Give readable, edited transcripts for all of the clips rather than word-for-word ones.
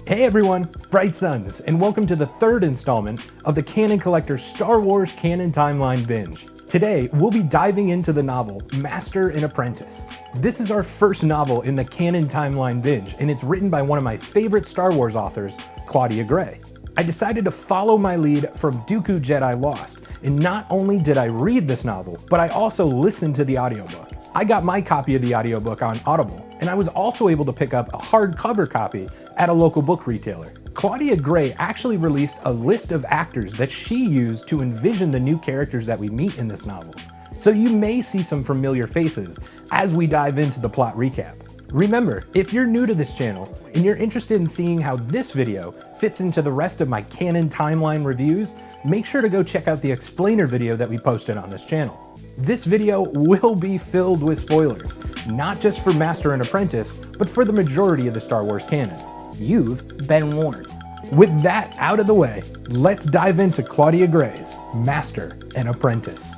Hey everyone, Bright Suns, and welcome to the third installment of the Canon Collector's Star Wars Canon Timeline Binge. Today, we'll be diving into the novel Master and Apprentice. This is our first novel in the Canon Timeline Binge, and it's written by one of my favorite Star Wars authors, Claudia Gray. I decided to follow my lead from Dooku Jedi Lost, and not only did I read this novel, but I also listened to the audiobook. I got my copy of the audiobook on Audible, and I was also able to pick up a hardcover copy at a local book retailer. Claudia Gray actually released a list of actors that she used to envision the new characters that we meet in this novel. So you may see some familiar faces as we dive into the plot recap. Remember, if you're new to this channel and you're interested in seeing how this video fits into the rest of my Canon Timeline reviews, make sure to go check out the explainer video that we posted on this channel. This video will be filled with spoilers, not just for Master and Apprentice, but for the majority of the Star Wars canon. You've been warned. With that out of the way, let's dive into Claudia Gray's Master and Apprentice.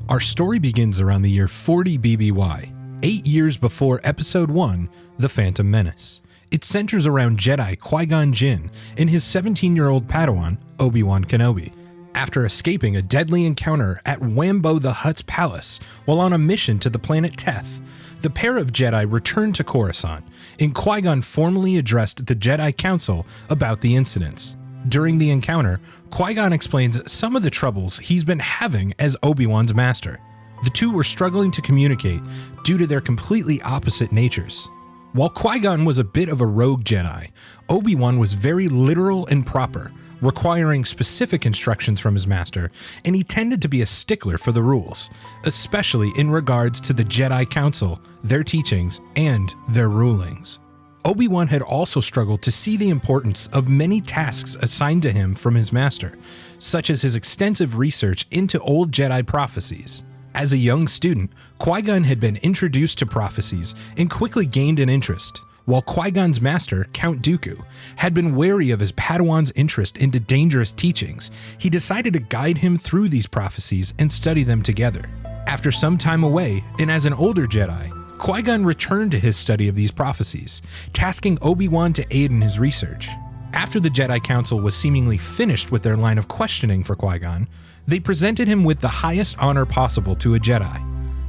Our story begins around the year 40 BBY, 8 years before Episode 1, The Phantom Menace. It centers around Jedi Qui-Gon Jinn and his 17-year-old padawan, Obi-Wan Kenobi. After escaping a deadly encounter at Wanbo the Hutt's palace while on a mission to the planet Teth, the pair of Jedi returned to Coruscant, and Qui-Gon formally addressed the Jedi Council about the incidents. During the encounter, Qui-Gon explains some of the troubles he's been having as Obi-Wan's master. The two were struggling to communicate due to their completely opposite natures. While Qui-Gon was a bit of a rogue Jedi, Obi-Wan was very literal and proper, requiring specific instructions from his master, and he tended to be a stickler for the rules, especially in regards to the Jedi Council, their teachings, and their rulings. Obi-Wan had also struggled to see the importance of many tasks assigned to him from his master, such as his extensive research into old Jedi prophecies. As a young student, Qui-Gon had been introduced to prophecies and quickly gained an interest, while Qui-Gon's master, Count Dooku, had been wary of his Padawan's interest into dangerous teachings. He decided to guide him through these prophecies and study them together. After some time away, and as an older Jedi, Qui-Gon returned to his study of these prophecies, tasking Obi-Wan to aid in his research. After the Jedi Council was seemingly finished with their line of questioning for Qui-Gon, they presented him with the highest honor possible to a Jedi,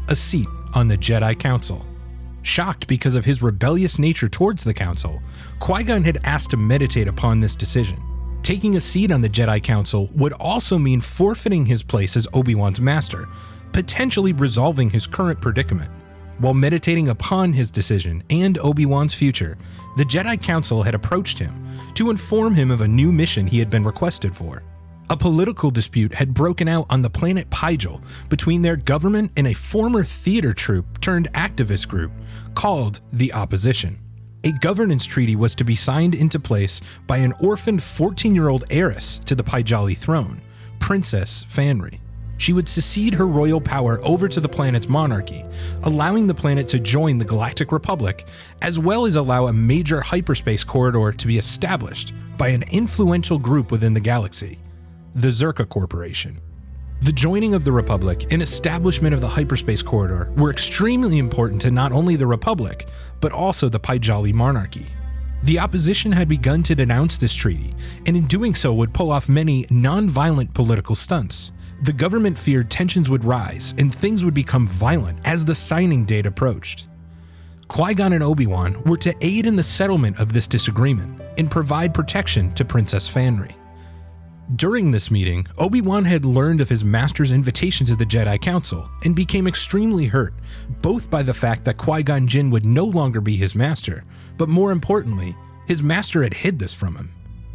a seat on the Jedi Council. Shocked because of his rebellious nature towards the Council, Qui-Gon had asked to meditate upon this decision. Taking a seat on the Jedi Council would also mean forfeiting his place as Obi-Wan's master, potentially resolving his current predicament. While meditating upon his decision and Obi-Wan's future, the Jedi Council had approached him to inform him of a new mission he had been requested for. A political dispute had broken out on the planet Pygel between their government and a former theater troupe turned activist group called the Opposition. A governance treaty was to be signed into place by an orphaned 14-year-old heiress to the Pygeli throne, Princess Fanry. She would succeed her royal power over to the planet's monarchy, allowing the planet to join the Galactic Republic, as well as allow a major hyperspace corridor to be established by an influential group within the galaxy, the Zerka Corporation. The joining of the Republic and establishment of the hyperspace corridor were extremely important to not only the Republic, but also the Pygeli monarchy. The opposition had begun to denounce this treaty, and in doing so would pull off many non-violent political stunts. The government feared tensions would rise and things would become violent as the signing date approached. Qui-Gon and Obi-Wan were to aid in the settlement of this disagreement and provide protection to Princess Fanry. During this meeting, Obi-Wan had learned of his master's invitation to the Jedi Council and became extremely hurt, both by the fact that Qui-Gon Jinn would no longer be his master, but more importantly, his master had hid this from him.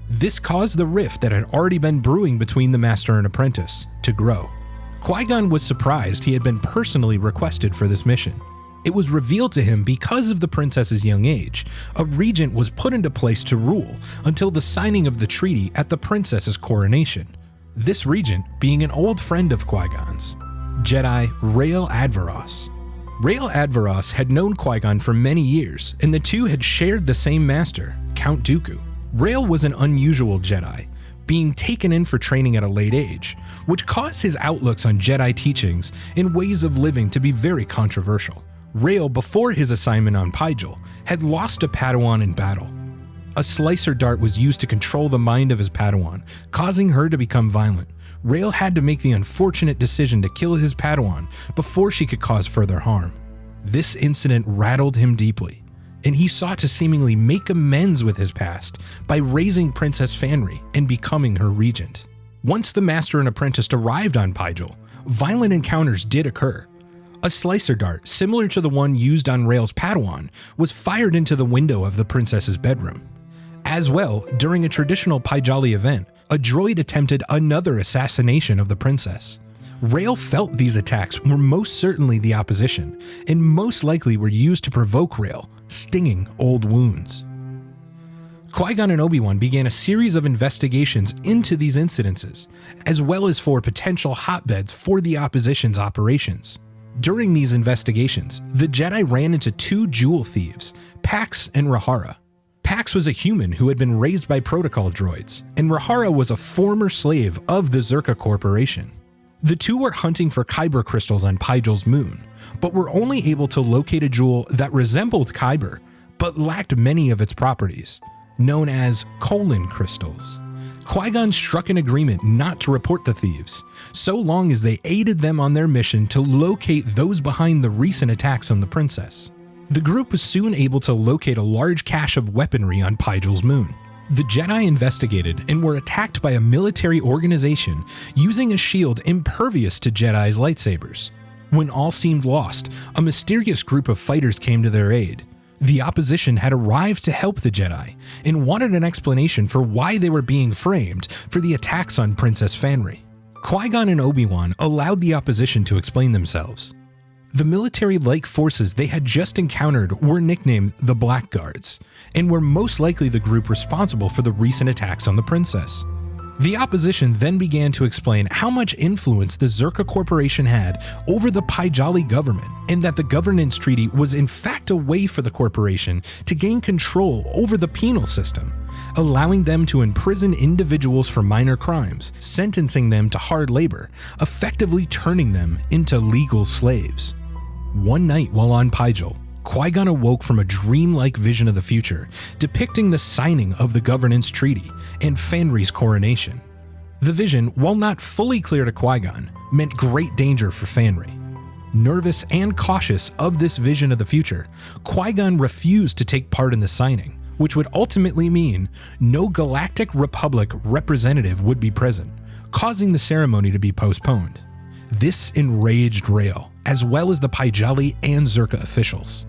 This caused the rift that had already been brewing between the master and apprentice to grow. Qui-Gon was surprised he had been personally requested for this mission. It was revealed to him because of the princess's young age, a regent was put into place to rule until the signing of the treaty at the princess's coronation. This regent being an old friend of Qui-Gon's, Jedi Rael Advaros. Rael Advaros had known Qui-Gon for many years, and the two had shared the same master, Count Dooku. Rael was an unusual Jedi, being taken in for training at a late age, which caused his outlooks on Jedi teachings and ways of living to be very controversial. Rael, before his assignment on Pygel, had lost a Padawan in battle. A slicer dart was used to control the mind of his Padawan, causing her to become violent. Rael had to make the unfortunate decision to kill his Padawan before she could cause further harm. This incident rattled him deeply, and he sought to seemingly make amends with his past by raising Princess Fanry and becoming her regent. Once the Master and Apprentice arrived on Pygel, violent encounters did occur. A slicer dart, similar to the one used on Rael's Padawan, was fired into the window of the princess's bedroom. As well, during a traditional Pygali event, a droid attempted another assassination of the princess. Rael felt these attacks were most certainly the opposition, and most likely were used to provoke Rael, stinging old wounds. Qui-Gon and Obi-Wan began a series of investigations into these incidences, as well as for potential hotbeds for the opposition's operations. During these investigations, the Jedi ran into two jewel thieves, Pax and Rahara. Pax was a human who had been raised by protocol droids, and Rahara was a former slave of the Zerka Corporation. The two were hunting for Kyber crystals on Pygel's moon, but were only able to locate a jewel that resembled Kyber, but lacked many of its properties, known as colon crystals. Qui-Gon struck an agreement not to report the thieves, so long as they aided them on their mission to locate those behind the recent attacks on the princess. The group was soon able to locate a large cache of weaponry on Pygel's moon. The Jedi investigated and were attacked by a military organization using a shield impervious to Jedi's lightsabers. When all seemed lost, a mysterious group of fighters came to their aid. The opposition had arrived to help the Jedi and wanted an explanation for why they were being framed for the attacks on Princess Fanry. Qui-Gon and Obi-Wan allowed the opposition to explain themselves. The military-like forces they had just encountered were nicknamed the Blackguards, and were most likely the group responsible for the recent attacks on the princess. The opposition then began to explain how much influence the Zerka Corporation had over the Pygali government, and that the governance treaty was in fact a way for the corporation to gain control over the penal system, allowing them to imprison individuals for minor crimes, sentencing them to hard labor, effectively turning them into legal slaves. One night while on Pygel, Qui-Gon awoke from a dreamlike vision of the future, depicting the signing of the governance treaty and Fanry's coronation. The vision, while not fully clear to Qui-Gon, meant great danger for Fanry. Nervous and cautious of this vision of the future, Qui-Gon refused to take part in the signing, which would ultimately mean no Galactic Republic representative would be present, causing the ceremony to be postponed. This enraged Rael, as well as the Pygali and Zerka officials.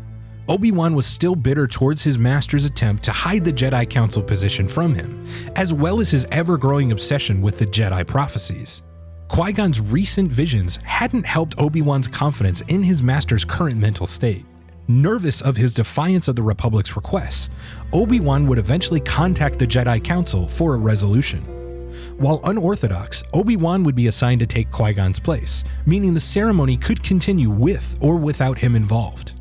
Obi-Wan was still bitter towards his master's attempt to hide the Jedi Council position from him, as well as his ever-growing obsession with the Jedi prophecies. Qui-Gon's recent visions hadn't helped Obi-Wan's confidence in his master's current mental state. Nervous of his defiance of the Republic's requests, Obi-Wan would eventually contact the Jedi Council for a resolution. While unorthodox, Obi-Wan would be assigned to take Qui-Gon's place, meaning the ceremony could continue with or without him involved.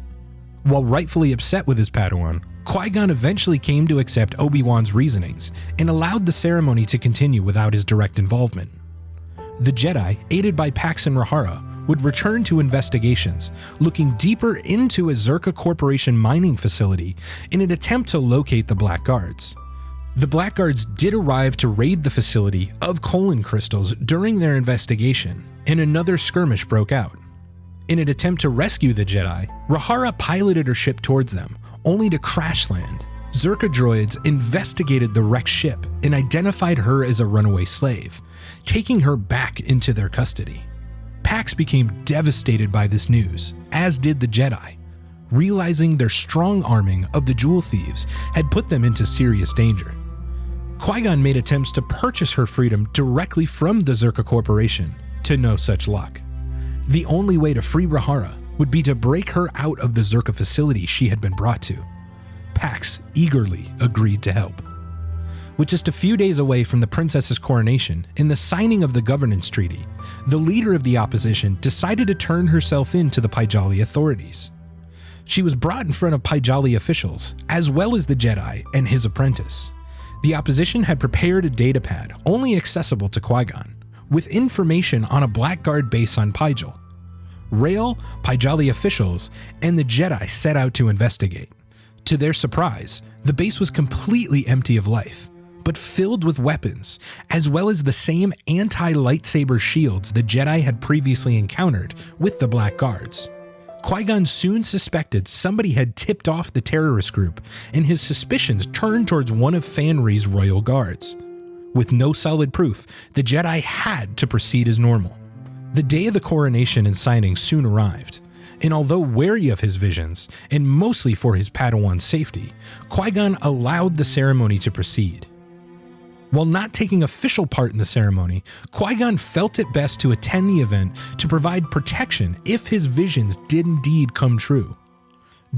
While rightfully upset with his Padawan, Qui-Gon eventually came to accept Obi-Wan's reasonings and allowed the ceremony to continue without his direct involvement. The Jedi, aided by Pax and Rahara, would return to investigations, looking deeper into a Zerka Corporation mining facility in an attempt to locate the Blackguards. The Blackguards did arrive to raid the facility of colon crystals during their investigation, and another skirmish broke out. In an attempt to rescue the Jedi, Rahara piloted her ship towards them, only to crash land. Zerka droids investigated the wrecked ship and identified her as a runaway slave, taking her back into their custody. Pax became devastated by this news, as did the Jedi, realizing their strong arming of the jewel thieves had put them into serious danger. Qui-Gon made attempts to purchase her freedom directly from the Zerka Corporation, to no such luck. The only way to free Rahara would be to break her out of the Zerka facility she had been brought to. Pax eagerly agreed to help. With just a few days away from the princess's coronation and the signing of the governance treaty, the leader of the opposition decided to turn herself in to the Pygali authorities. She was brought in front of Pygali officials, as well as the Jedi and his apprentice. The opposition had prepared a datapad only accessible to Qui-Gon, with information on a Blackguard base on Pygel. Rael, Pijali officials, and the Jedi set out to investigate. To their surprise, the base was completely empty of life, but filled with weapons, as well as the same anti-lightsaber shields the Jedi had previously encountered with the Black Guards. Qui-Gon soon suspected somebody had tipped off the terrorist group, and his suspicions turned towards one of Fanry's royal guards. With no solid proof, the Jedi had to proceed as normal. The day of the coronation and signing soon arrived, and although wary of his visions, and mostly for his Padawan's safety, Qui-Gon allowed the ceremony to proceed. While not taking official part in the ceremony, Qui-Gon felt it best to attend the event to provide protection if his visions did indeed come true.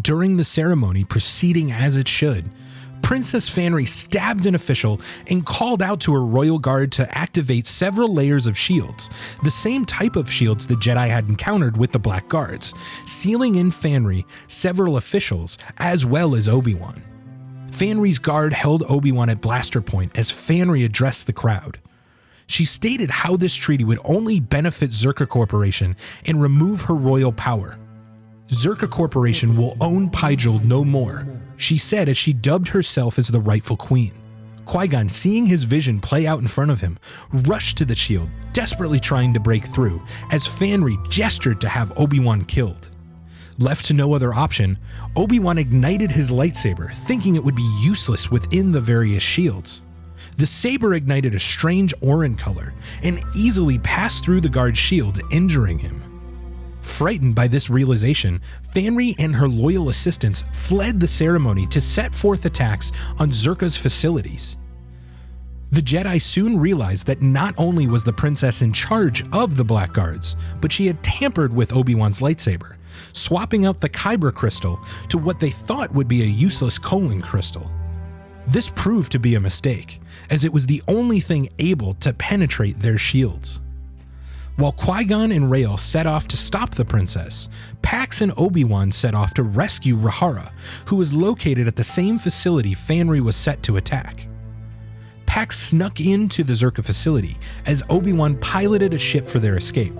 During the ceremony proceeding as it should, Princess Fanry stabbed an official and called out to her royal guard to activate several layers of shields, the same type of shields the Jedi had encountered with the Black Guards, sealing in Fanry several officials as well as Obi-Wan. Fanry's guard held Obi-Wan at blaster point as Fanry addressed the crowd. She stated how this treaty would only benefit Zerka Corporation and remove her royal power. Zerka Corporation will own Pijal no more, she said as she dubbed herself as the rightful queen. Qui-Gon, seeing his vision play out in front of him, rushed to the shield, desperately trying to break through, as Fanry gestured to have Obi-Wan killed. Left to no other option, Obi-Wan ignited his lightsaber, thinking it would be useless within the various shields. The saber ignited a strange orange color and easily passed through the guard's shield, injuring him. Frightened by this realization, Fanry and her loyal assistants fled the ceremony to set forth attacks on Zerka's facilities. The Jedi soon realized that not only was the princess in charge of the Black Guards, but she had tampered with Obi-Wan's lightsaber, swapping out the Kyber crystal to what they thought would be a useless colon crystal. This proved to be a mistake, as it was the only thing able to penetrate their shields. While Qui-Gon and Rael set off to stop the princess, Pax and Obi-Wan set off to rescue Rahara, who was located at the same facility Fanry was set to attack. Pax snuck into the Zerka facility as Obi-Wan piloted a ship for their escape.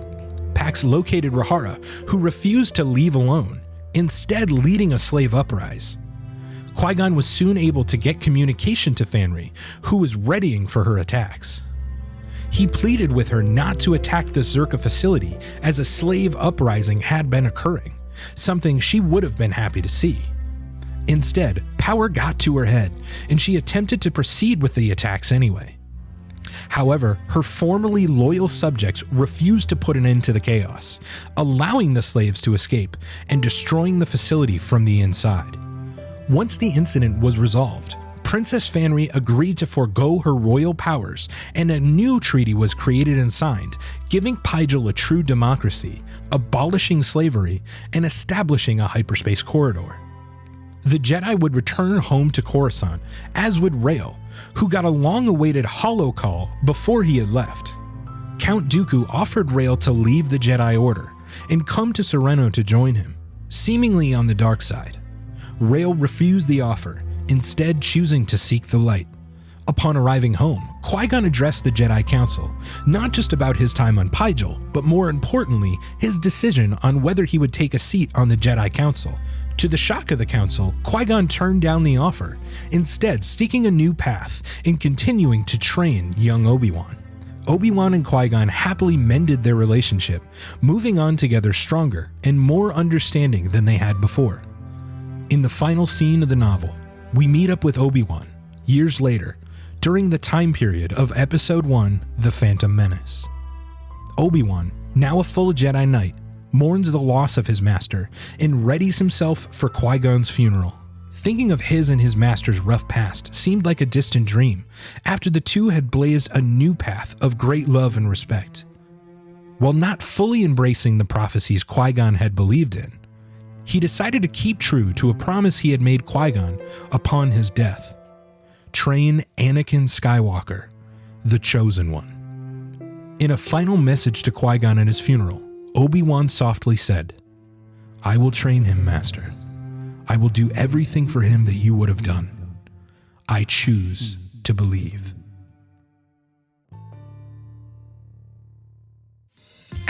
Pax located Rahara, who refused to leave alone, instead leading a slave uprising. Qui-Gon was soon able to get communication to Fanry, who was readying for her attacks. He pleaded with her not to attack the Zerka facility as a slave uprising had been occurring, something she would have been happy to see. Instead, power got to her head, and she attempted to proceed with the attacks anyway. However, her formerly loyal subjects refused to put an end to the chaos, allowing the slaves to escape and destroying the facility from the inside. Once the incident was resolved, Princess Fanry agreed to forego her royal powers, and a new treaty was created and signed, giving Pijal a true democracy, abolishing slavery, and establishing a hyperspace corridor. The Jedi would return home to Coruscant, as would Rael, who got a long-awaited holo call before he had left. Count Dooku offered Rael to leave the Jedi Order and come to Sereno to join him, seemingly on the dark side. Rael refused the offer, instead choosing to seek the light. Upon arriving home, Qui-Gon addressed the Jedi Council, not just about his time on Pijal, but more importantly, his decision on whether he would take a seat on the Jedi Council. To the shock of the Council, Qui-Gon turned down the offer, instead seeking a new path and continuing to train young Obi-Wan. Obi-Wan and Qui-Gon happily mended their relationship, moving on together stronger and more understanding than they had before. In the final scene of the novel, we meet up with Obi-Wan, years later, during the time period of Episode 1, The Phantom Menace. Obi-Wan, now a full Jedi Knight, mourns the loss of his master and readies himself for Qui-Gon's funeral. Thinking of his and his master's rough past seemed like a distant dream after the two had blazed a new path of great love and respect. While not fully embracing the prophecies Qui-Gon had believed in, he decided to keep true to a promise he had made Qui-Gon upon his death. Train Anakin Skywalker, the Chosen One. In a final message to Qui-Gon at his funeral, Obi-Wan softly said, "I will train him, Master. I will do everything for him that you would have done. I choose to believe."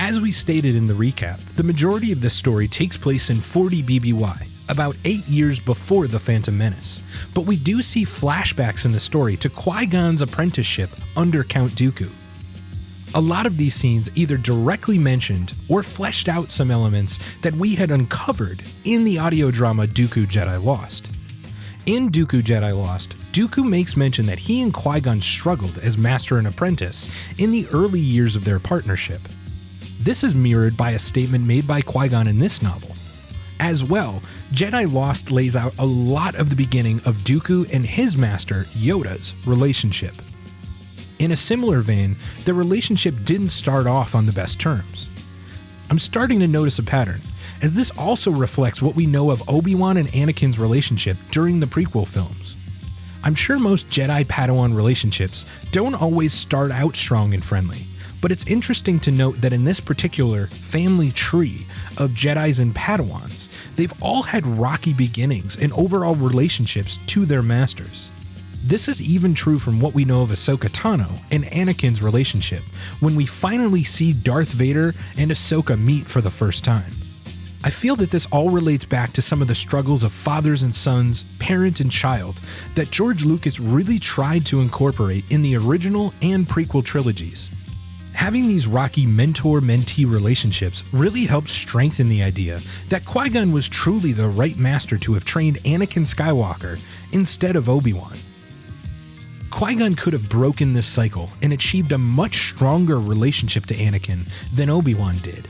As we stated in the recap, the majority of this story takes place in 40 BBY, about 8 years before the Phantom Menace, but we do see flashbacks in the story to Qui-Gon's apprenticeship under Count Dooku. A lot of these scenes either directly mentioned or fleshed out some elements that we had uncovered in the audio drama Dooku Jedi Lost. In Dooku Jedi Lost, Dooku makes mention that he and Qui-Gon struggled as master and apprentice in the early years of their partnership. This is mirrored by a statement made by Qui-Gon in this novel. As well, Jedi Lost lays out a lot of the beginning of Dooku and his master, Yoda's, relationship. In a similar vein, their relationship didn't start off on the best terms. I'm starting to notice a pattern, as this also reflects what we know of Obi-Wan and Anakin's relationship during the prequel films. I'm sure most Jedi-Padawan relationships don't always start out strong and friendly, but it's interesting to note that in this particular family tree of Jedis and Padawans, they've all had rocky beginnings and overall relationships to their masters. This is even true from what we know of Ahsoka Tano and Anakin's relationship, when we finally see Darth Vader and Ahsoka meet for the first time. I feel that this all relates back to some of the struggles of fathers and sons, parent and child, that George Lucas really tried to incorporate in the original and prequel trilogies. Having these rocky mentor-mentee relationships really helped strengthen the idea that Qui-Gon was truly the right master to have trained Anakin Skywalker instead of Obi-Wan. Qui-Gon could have broken this cycle and achieved a much stronger relationship to Anakin than Obi-Wan did.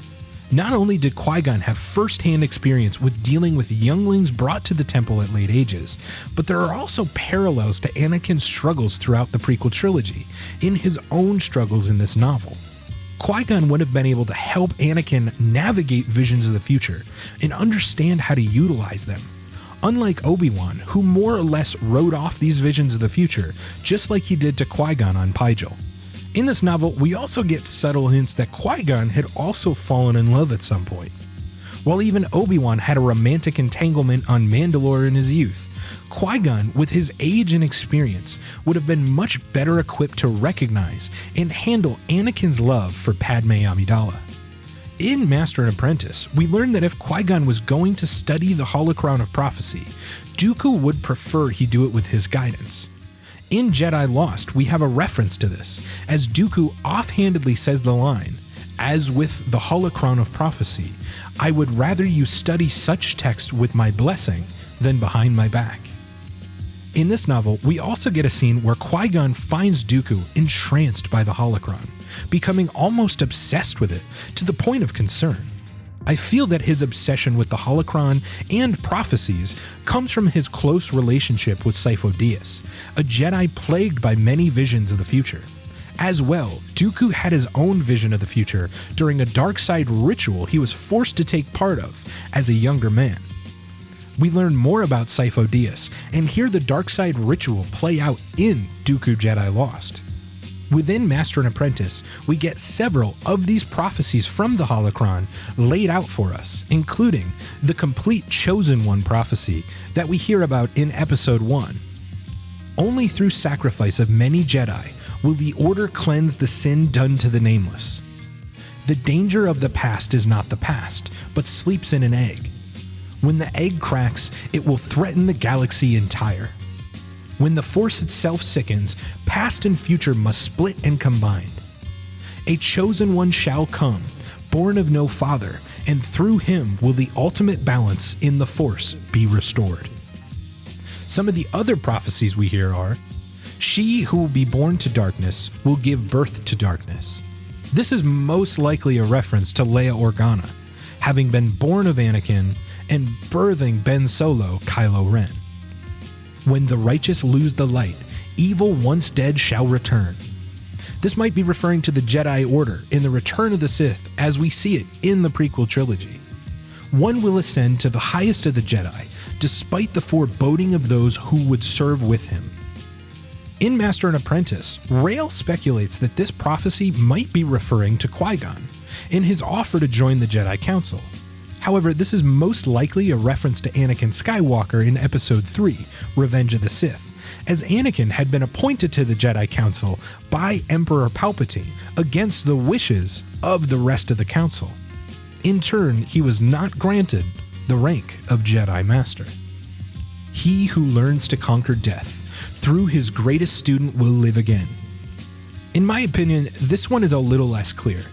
Not only did Qui-Gon have first-hand experience with dealing with younglings brought to the temple at late ages, but there are also parallels to Anakin's struggles throughout the prequel trilogy, in his own struggles in this novel. Qui-Gon would have been able to help Anakin navigate visions of the future and understand how to utilize them. Unlike Obi-Wan, who more or less wrote off these visions of the future, just like he did to Qui-Gon on Pijal. In this novel, we also get subtle hints that Qui-Gon had also fallen in love at some point. While even Obi-Wan had a romantic entanglement on Mandalore in his youth, Qui-Gon, with his age and experience, would have been much better equipped to recognize and handle Anakin's love for Padme Amidala. In Master and Apprentice, we learn that if Qui-Gon was going to study the Holocron of Prophecy, Dooku would prefer he do it with his guidance. In Jedi Lost, we have a reference to this, as Dooku offhandedly says the line, "As with the Holocron of Prophecy, I would rather you study such text with my blessing than behind my back." In this novel, we also get a scene where Qui-Gon finds Dooku entranced by the Holocron, becoming almost obsessed with it to the point of concern. I feel that his obsession with the Holocron and prophecies comes from his close relationship with Sifo Dyas, a Jedi plagued by many visions of the future. As well, Dooku had his own vision of the future during a dark side ritual he was forced to take part of as a younger man. We learn more about Sifo Dyas and hear the dark side ritual play out in Dooku Jedi Lost. Within Master and Apprentice, we get several of these prophecies from the Holocron laid out for us, including the complete Chosen One prophecy that we hear about in Episode 1. Only through sacrifice of many Jedi will the Order cleanse the sin done to the Nameless. The danger of the past is not the past, but sleeps in an egg. When the egg cracks, it will threaten the galaxy entire. When the Force itself sickens, past and future must split and combine. A chosen one shall come, born of no father, and through him will the ultimate balance in the Force be restored. Some of the other prophecies we hear are, she who will be born to darkness will give birth to darkness. This is most likely a reference to Leia Organa, having been born of Anakin and birthing Ben Solo, Kylo Ren. When the righteous lose the light, evil once dead shall return. This might be referring to the Jedi Order in the Return of the Sith as we see it in the prequel trilogy. One will ascend to the highest of the Jedi, despite the foreboding of those who would serve with him. In Master and Apprentice, Rael speculates that this prophecy might be referring to Qui-Gon in his offer to join the Jedi Council. However, this is most likely a reference to Anakin Skywalker in Episode 3, Revenge of the Sith, as Anakin had been appointed to the Jedi Council by Emperor Palpatine against the wishes of the rest of the Council. In turn, he was not granted the rank of Jedi Master. He who learns to conquer death through his greatest student will live again. In my opinion, this one is a little less clear.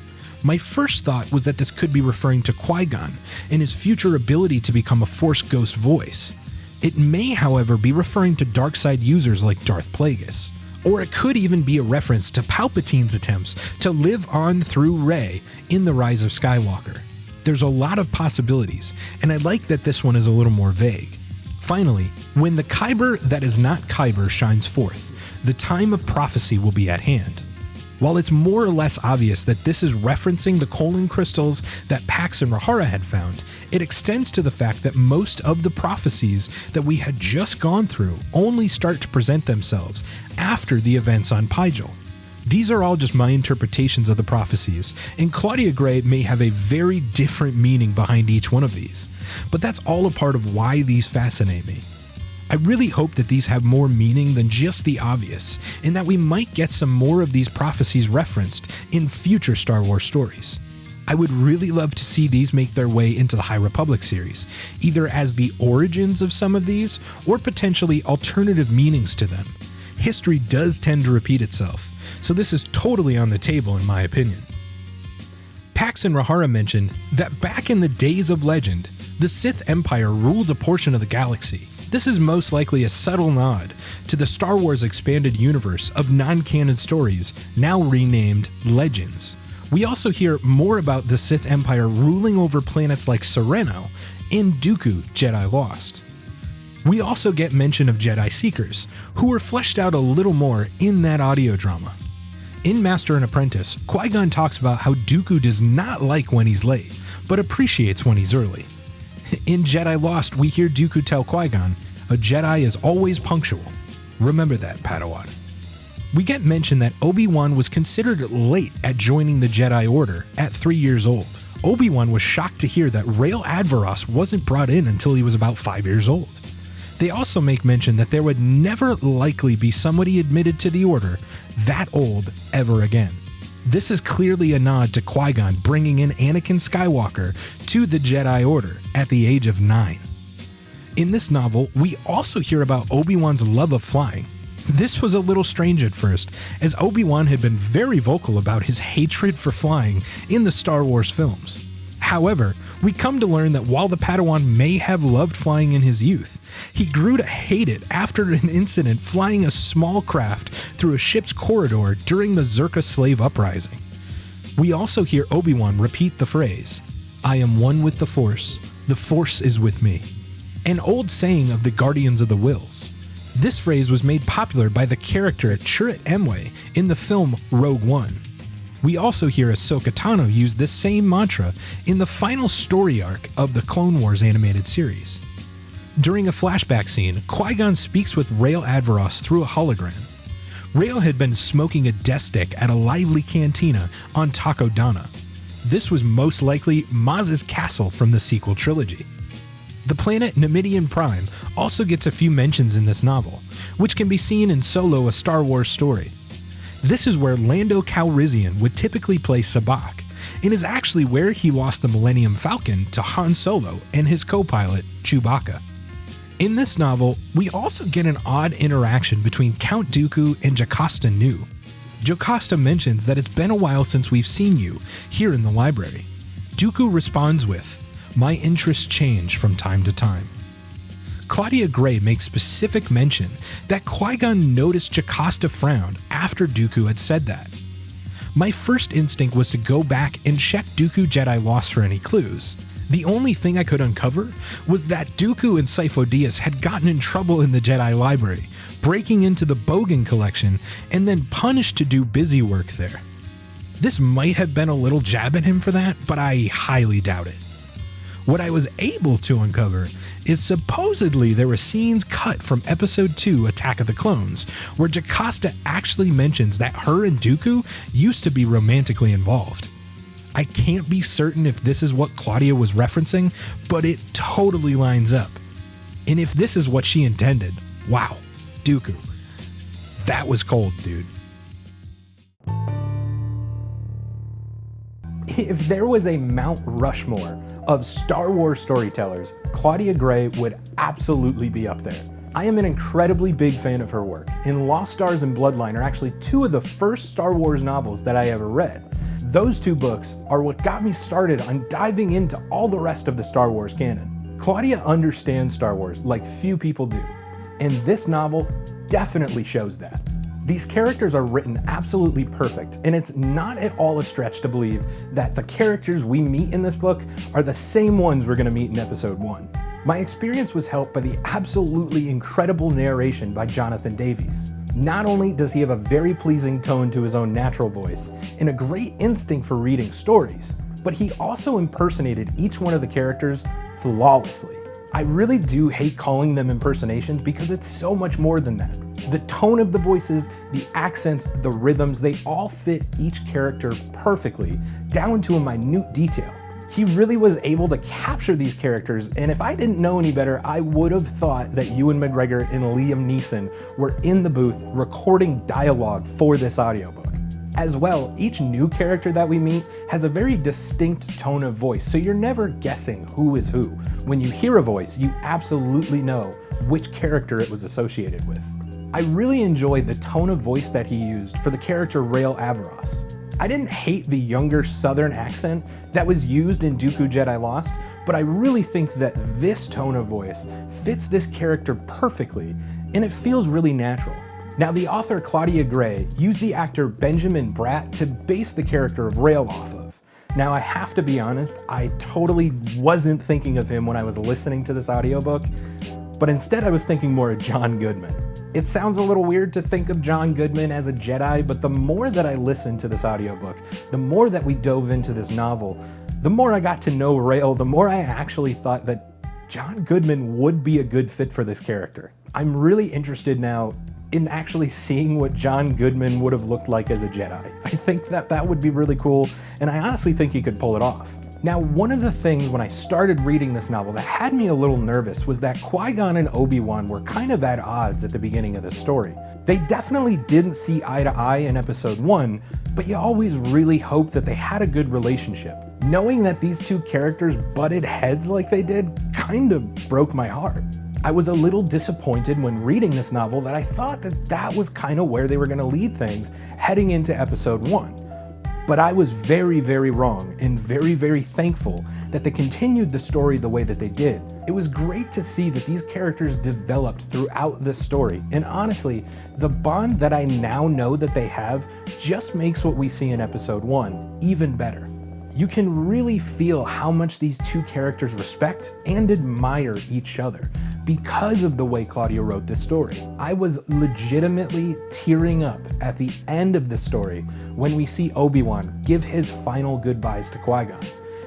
My first thought was that this could be referring to Qui-Gon and his future ability to become a Force ghost voice. It may, however, be referring to dark side users like Darth Plagueis. Or it could even be a reference to Palpatine's attempts to live on through Rey in The Rise of Skywalker. There's a lot of possibilities, and I like that this one is a little more vague. Finally, when the Kyber that is not Kyber shines forth, the time of prophecy will be at hand. While it's more or less obvious that this is referencing the colon crystals that Pax and Rahara had found, it extends to the fact that most of the prophecies that we had just gone through only start to present themselves after the events on Pygel. These are all just my interpretations of the prophecies, and Claudia Gray may have a very different meaning behind each one of these, but that's all a part of why these fascinate me. I really hope that these have more meaning than just the obvious, and that we might get some more of these prophecies referenced in future Star Wars stories. I would really love to see these make their way into the High Republic series, either as the origins of some of these, or potentially alternative meanings to them. History does tend to repeat itself, so this is totally on the table in my opinion. Pax and Rahara mentioned that back in the days of legend, the Sith Empire ruled a portion of the galaxy. This is most likely a subtle nod to the Star Wars expanded universe of non-canon stories, now renamed Legends. We also hear more about the Sith Empire ruling over planets like Sereno in Dooku, Jedi Lost. We also get mention of Jedi Seekers, who were fleshed out a little more in that audio drama. In Master and Apprentice, Qui-Gon talks about how Dooku does not like when he's late, but appreciates when he's early. In Jedi Lost, we hear Dooku tell Qui-Gon, "A Jedi is always punctual. Remember that, Padawan." We get mention that Obi-Wan was considered late at joining the Jedi Order at 3 years old. Obi-Wan was shocked to hear that Rael Advaros wasn't brought in until he was about 5 years old. They also make mention that there would never likely be somebody admitted to the Order that old ever again. This is clearly a nod to Qui-Gon bringing in Anakin Skywalker to the Jedi Order at the age of 9. In this novel, we also hear about Obi-Wan's love of flying. This was a little strange at first, as Obi-Wan had been very vocal about his hatred for flying in the Star Wars films. However, we come to learn that while the Padawan may have loved flying in his youth, he grew to hate it after an incident flying a small craft through a ship's corridor during the Zerka slave uprising. We also hear Obi-Wan repeat the phrase, "I am one with the Force is with me," an old saying of the Guardians of the Whills. This phrase was made popular by the character Chirrut Îmwe in the film Rogue One. We also hear Ahsoka Tano use this same mantra in the final story arc of the Clone Wars animated series. During a flashback scene, Qui-Gon speaks with Rael Advaros through a hologram. Rael had been smoking a death stick at a lively cantina on Takodana. This was most likely Maz's castle from the sequel trilogy. The planet Numidian Prime also gets a few mentions in this novel, which can be seen in Solo: A Star Wars Story. This is where Lando Calrissian would typically play Sabacc, and is actually where he lost the Millennium Falcon to Han Solo and his co-pilot, Chewbacca. In this novel, we also get an odd interaction between Count Dooku and Jocasta Nu. Jocasta mentions that it's been a while since we've seen you here in the library. Dooku responds with, "My interests change from time to time." Claudia Gray makes specific mention that Qui-Gon noticed Jocasta frown after Dooku had said that. My first instinct was to go back and check Dooku Jedi Lost for any clues. The only thing I could uncover was that Dooku and Sifo Dyas had gotten in trouble in the Jedi Library, breaking into the Bogan collection, and then punished to do busy work there. This might have been a little jab at him for that, but I highly doubt it. What I was able to uncover is supposedly there were scenes cut from Episode 2 Attack of the Clones, where Jocasta actually mentions that her and Dooku used to be romantically involved. I can't be certain if this is what Claudia was referencing, but it totally lines up. And if this is what she intended, wow, Dooku. That was cold, dude. If there was a Mount Rushmore of Star Wars storytellers, Claudia Gray would absolutely be up there. I am an incredibly big fan of her work, and Lost Stars and Bloodline are actually two of the first Star Wars novels that I ever read. Those two books are what got me started on diving into all the rest of the Star Wars canon. Claudia understands Star Wars like few people do, and this novel definitely shows that. These characters are written absolutely perfect, and it's not at all a stretch to believe that the characters we meet in this book are the same ones we're going to meet in episode 1. My experience was helped by the absolutely incredible narration by Jonathan Davies. Not only does he have a very pleasing tone to his own natural voice and a great instinct for reading stories, but he also impersonated each one of the characters flawlessly. I really do hate calling them impersonations because it's so much more than that. The tone of the voices, the accents, the rhythms, they all fit each character perfectly, down to a minute detail. He really was able to capture these characters, and if I didn't know any better, I would have thought that Ewan McGregor and Liam Neeson were in the booth recording dialogue for this audiobook. As well, each new character that we meet has a very distinct tone of voice, so you're never guessing who is who. When you hear a voice, you absolutely know which character it was associated with. I really enjoyed the tone of voice that he used for the character Rael Averross. I didn't hate the younger southern accent that was used in Dooku Jedi Lost, but I really think that this tone of voice fits this character perfectly, and it feels really natural. Now, the author Claudia Gray used the actor Benjamin Bratt to base the character of Rael off of. Now, I have to be honest, I totally wasn't thinking of him when I was listening to this audiobook, but instead I was thinking more of John Goodman. It sounds a little weird to think of John Goodman as a Jedi, but the more that I listened to this audiobook, the more that we dove into this novel, the more I got to know Rael, the more I actually thought that John Goodman would be a good fit for this character. I'm really interested now in actually seeing what John Goodman would have looked like as a Jedi. I think that that would be really cool, and I honestly think he could pull it off. Now, one of the things when I started reading this novel that had me a little nervous was that Qui-Gon and Obi-Wan were kind of at odds at the beginning of the story. They definitely didn't see eye to eye in episode 1, but you always really hoped that they had a good relationship. Knowing that these two characters butted heads like they did kind of broke my heart. I was a little disappointed when reading this novel that I thought that that was kind of where they were going to lead things heading into episode 1. But I was very, very wrong and very, very thankful that they continued the story the way that they did. It was great to see that these characters developed throughout this story, and honestly, the bond that I now know that they have just makes what we see in episode 1 even better. You can really feel how much these two characters respect and admire each other because of the way Claudia wrote this story. I was legitimately tearing up at the end of the story when we see Obi-Wan give his final goodbyes to Qui-Gon.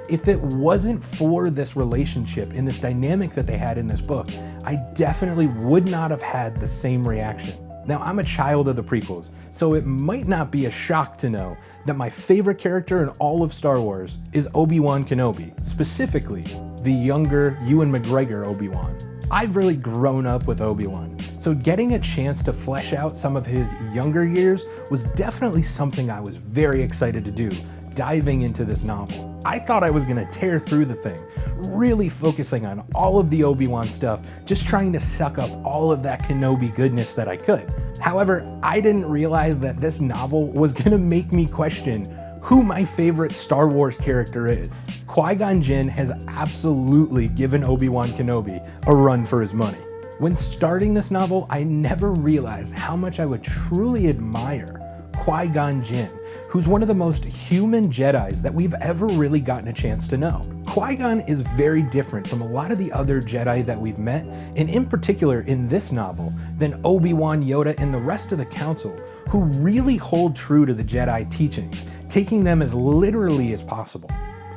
If it wasn't for this relationship and this dynamic that they had in this book, I definitely would not have had the same reaction. Now, I'm a child of the prequels, so it might not be a shock to know that my favorite character in all of Star Wars is Obi-Wan Kenobi, specifically the younger Ewan McGregor Obi-Wan. I've really grown up with Obi-Wan, so getting a chance to flesh out some of his younger years was definitely something I was very excited to do, diving into this novel. I thought I was going to tear through the thing, really focusing on all of the Obi-Wan stuff, just trying to suck up all of that Kenobi goodness that I could. However, I didn't realize that this novel was going to make me question who my favorite Star Wars character is. Qui-Gon Jinn has absolutely given Obi-Wan Kenobi a run for his money. When starting this novel, I never realized how much I would truly admire Qui-Gon Jinn, who's one of the most human Jedis that we've ever really gotten a chance to know. Qui-Gon is very different from a lot of the other Jedi that we've met, and in particular in this novel, than Obi-Wan, Yoda, and the rest of the Council, who really hold true to the Jedi teachings, taking them as literally as possible.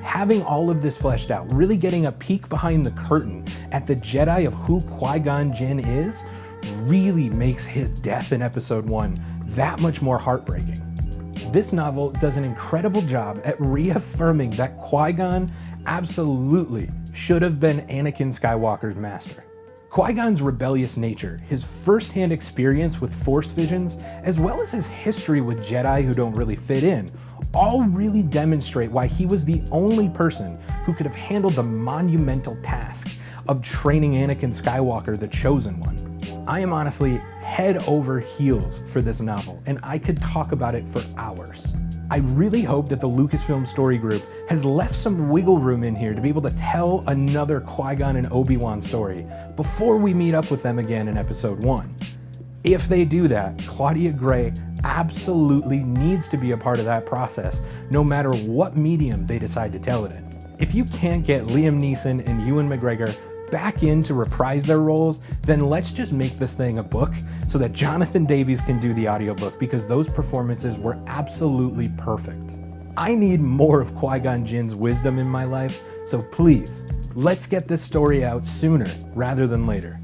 Having all of this fleshed out, really getting a peek behind the curtain at the Jedi of who Qui-Gon Jinn is, really makes his death in episode 1 that much more heartbreaking. This novel does an incredible job at reaffirming that Qui-Gon absolutely should have been Anakin Skywalker's master. Qui-Gon's rebellious nature, his first-hand experience with Force visions, as well as his history with Jedi who don't really fit in, all really demonstrate why he was the only person who could have handled the monumental task of training Anakin Skywalker, the Chosen One. I am honestly head over heels for this novel, and I could talk about it for hours. I really hope that the Lucasfilm Story Group has left some wiggle room in here to be able to tell another Qui-Gon and Obi-Wan story before we meet up with them again in episode 1. If they do that, Claudia Gray absolutely needs to be a part of that process, no matter what medium they decide to tell it in. If you can't get Liam Neeson and Ewan McGregor back in to reprise their roles, then let's just make this thing a book so that Jonathan Davies can do the audiobook, because those performances were absolutely perfect. I need more of Qui-Gon Jinn's wisdom in my life, so please, let's get this story out sooner rather than later.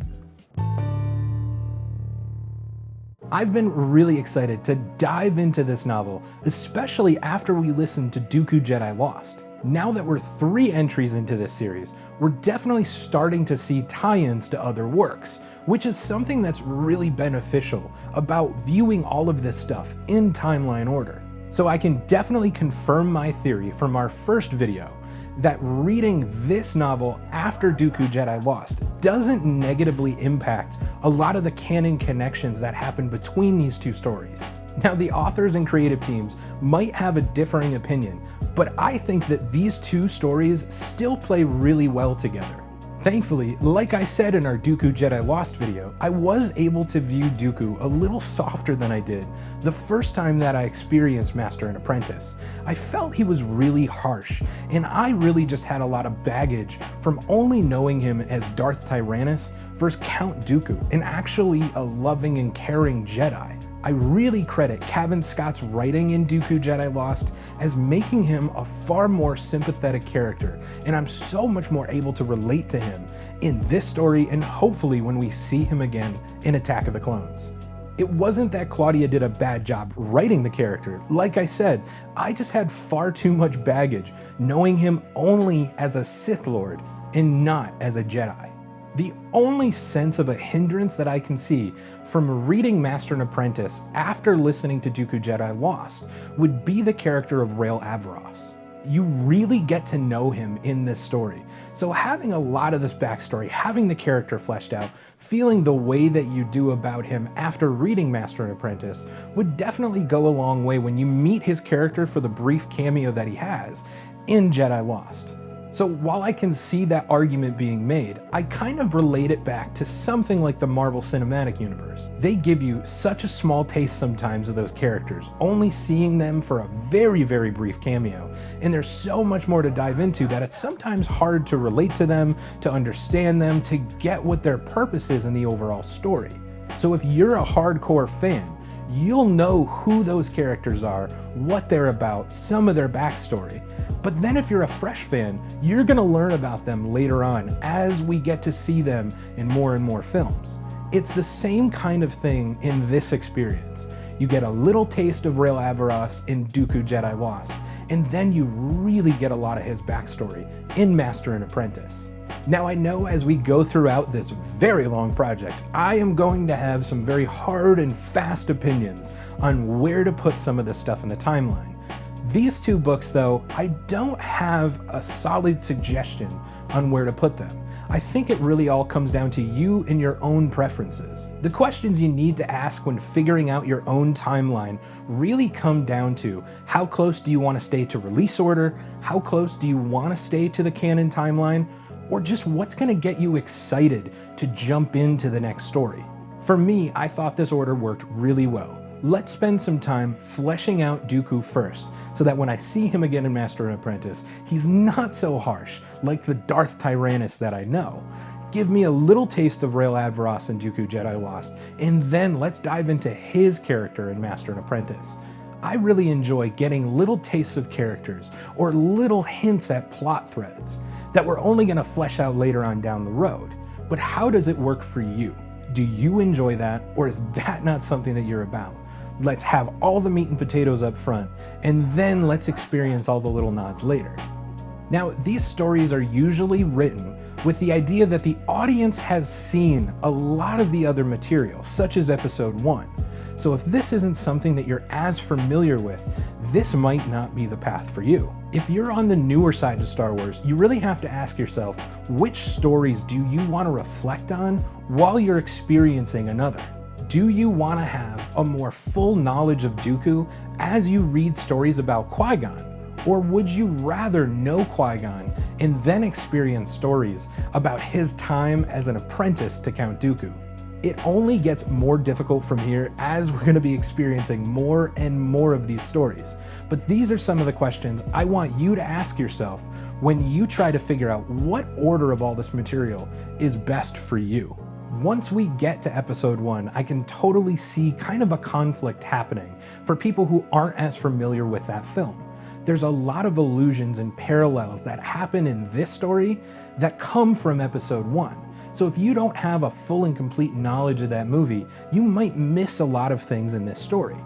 I've been really excited to dive into this novel, especially after we listened to Dooku Jedi Lost. Now that we're 3 entries into this series, we're definitely starting to see tie-ins to other works, which is something that's really beneficial about viewing all of this stuff in timeline order. So I can definitely confirm my theory from our first video that reading this novel after Dooku Jedi Lost doesn't negatively impact a lot of the canon connections that happen between these 2 stories. Now, the authors and creative teams might have a differing opinion, but I think that these 2 stories still play really well together. Thankfully, like I said in our Dooku Jedi Lost video, I was able to view Dooku a little softer than I did the first time that I experienced Master and Apprentice. I felt he was really harsh, and I really just had a lot of baggage from only knowing him as Darth Tyrannus versus Count Dooku, and actually a loving and caring Jedi. I really credit Cavan Scott's writing in Dooku Jedi Lost as making him a far more sympathetic character, and I'm so much more able to relate to him in this story, and hopefully when we see him again in Attack of the Clones. It wasn't that Claudia did a bad job writing the character. Like I said, I just had far too much baggage knowing him only as a Sith Lord and not as a Jedi. The only sense of a hindrance that I can see from reading Master and Apprentice after listening to Dooku Jedi Lost would be the character of Rael Averross. You really get to know him in this story, so having a lot of this backstory, having the character fleshed out, feeling the way that you do about him after reading Master and Apprentice would definitely go a long way when you meet his character for the brief cameo that he has in Jedi Lost. So while I can see that argument being made, I kind of relate it back to something like the Marvel Cinematic Universe. They give you such a small taste sometimes of those characters, only seeing them for a very, very brief cameo, and there's so much more to dive into that it's sometimes hard to relate to them, to understand them, to get what their purpose is in the overall story. So if you're a hardcore fan, you'll know who those characters are, what they're about, some of their backstory. But then if you're a fresh fan, you're gonna learn about them later on as we get to see them in more and more films. It's the same kind of thing in this experience. You get a little taste of Rael Averross in Dooku Jedi Lost, and then you really get a lot of his backstory in Master and Apprentice. Now I know as we go throughout this very long project, I am going to have some very hard and fast opinions on where to put some of this stuff in the timeline. These 2 books though, I don't have a solid suggestion on where to put them. I think it really all comes down to you and your own preferences. The questions you need to ask when figuring out your own timeline really come down to how close do you want to stay to release order, how close do you want to stay to the canon timeline, or just what's going to get you excited to jump into the next story. For me, I thought this order worked really well. Let's spend some time fleshing out Dooku first, so that when I see him again in Master and Apprentice, he's not so harsh, like the Darth Tyrannus that I know. Give me a little taste of Rael Averross in Dooku Jedi Lost, and then let's dive into his character in Master and Apprentice. I really enjoy getting little tastes of characters, or little hints at plot threads, that we're only going to flesh out later on down the road. But how does it work for you? Do you enjoy that, or is that not something that you're about? Let's have all the meat and potatoes up front, and then let's experience all the little nods later. Now, these stories are usually written with the idea that the audience has seen a lot of the other material, such as episode 1. So if this isn't something that you're as familiar with, this might not be the path for you. If you're on the newer side of Star Wars, you really have to ask yourself, which stories do you want to reflect on while you're experiencing another? Do you want to have a more full knowledge of Dooku as you read stories about Qui-Gon? Or would you rather know Qui-Gon and then experience stories about his time as an apprentice to Count Dooku? It only gets more difficult from here as we're going to be experiencing more and more of these stories. But these are some of the questions I want you to ask yourself when you try to figure out what order of all this material is best for you. Once we get to episode 1, I can totally see kind of a conflict happening for people who aren't as familiar with that film. There's a lot of allusions and parallels that happen in this story that come from episode 1. So if you don't have a full and complete knowledge of that movie, you might miss a lot of things in this story.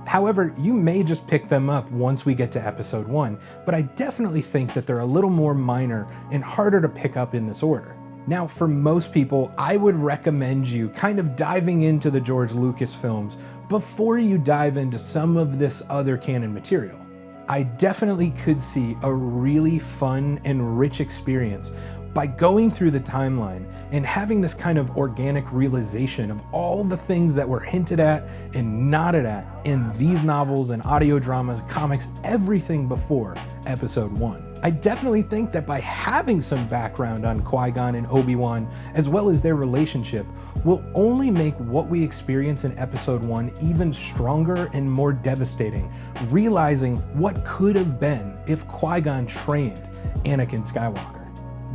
However, you may just pick them up once we get to episode 1, but I definitely think that they're a little more minor and harder to pick up in this order. Now, for most people, I would recommend you kind of diving into the George Lucas films before you dive into some of this other canon material. I definitely could see a really fun and rich experience by going through the timeline and having this kind of organic realization of all the things that were hinted at and nodded at in these novels and audio dramas, comics, everything before episode 1. I definitely think that by having some background on Qui-Gon and Obi-Wan, as well as their relationship, will only make what we experience in episode 1 even stronger and more devastating, realizing what could have been if Qui-Gon trained Anakin Skywalker.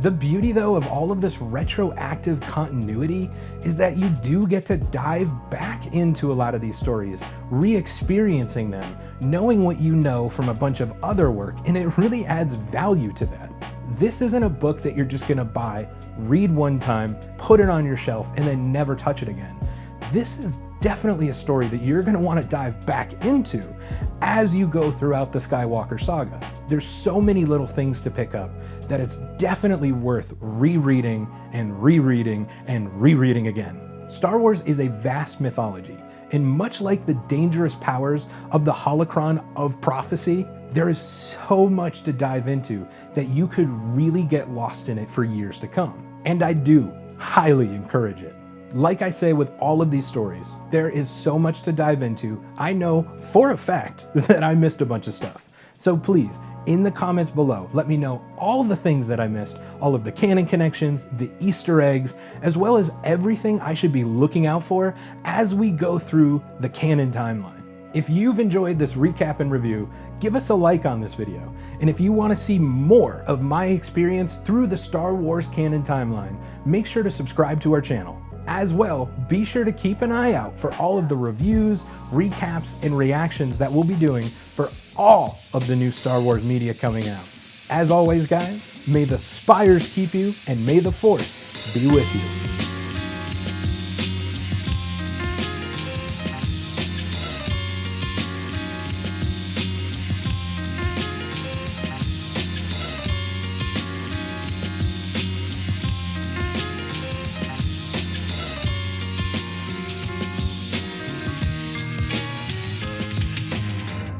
The beauty, though, of all of this retroactive continuity is that you do get to dive back into a lot of these stories, re-experiencing them, knowing what you know from a bunch of other work, and it really adds value to that. This isn't a book that you're just gonna buy, read one time, put it on your shelf, and then never touch it again. This is definitely a story that you're going to want to dive back into as you go throughout the Skywalker saga. There's so many little things to pick up that it's definitely worth rereading and rereading and rereading again. Star Wars is a vast mythology, and much like the dangerous powers of the holocron of prophecy, there is so much to dive into that you could really get lost in it for years to come. And I do highly encourage it. Like I say with all of these stories, there is so much to dive into. I know for a fact that I missed a bunch of stuff. So please, in the comments below, let me know all the things that I missed, all of the canon connections, the Easter eggs, as well as everything I should be looking out for as we go through the canon timeline. If you've enjoyed this recap and review, give us a like on this video. And if you want to see more of my experience through the Star Wars canon timeline, make sure to subscribe to our channel. As well, be sure to keep an eye out for all of the reviews, recaps, and reactions that we'll be doing for all of the new Star Wars media coming out. As always, guys, may the spires keep you, and may the Force be with you.